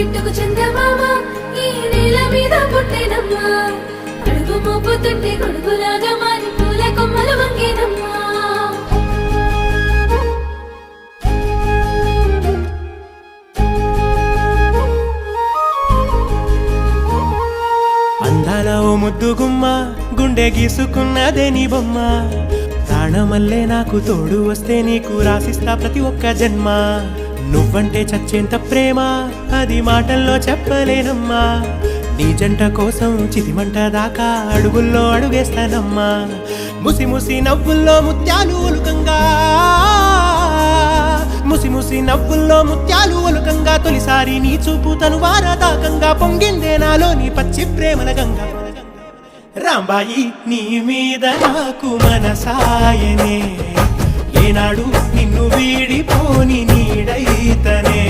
బిట్టుకు చందమామ ఈ నేల మీద పుట్టేనమ్మా అడుగు మోపుతుంటే గొడుగులాగా మారి పూల కొమ్మలు వంగేనమ్మా అందాల ఓ ముద్దు గుమ్మ గుండె గీసుకున్నదే నీ బొమ్మ ప్రాణమల్లే నాకు తోడు వస్తే నీకు రాసిస్తా ప్రతి ఒక్క జన్మ నువ్వంటే చచ్చేంత ప్రేమ అది మాటల్లో చెప్పలేనమ్మా నీ జంట కోసం చితిమంట దాకా అడుగుల్లో అడుగేస్తానమ్మా ముసి ముసి నవ్వుల్లో ముత్యాలు ఒలుకంగా ముసి ముసి నవ్వుల్లో ముత్యాలు ఒలుకంగా తొలిసారి నీ చూపు తను వారదాకంగా పొంగిందే నాలో నీ పచ్చి ప్రేమల గంగా రాంబాయి నీ మీద నాకు మనసాయనే ఏనాడు నిన్ను వీడిపోని నీడైతనే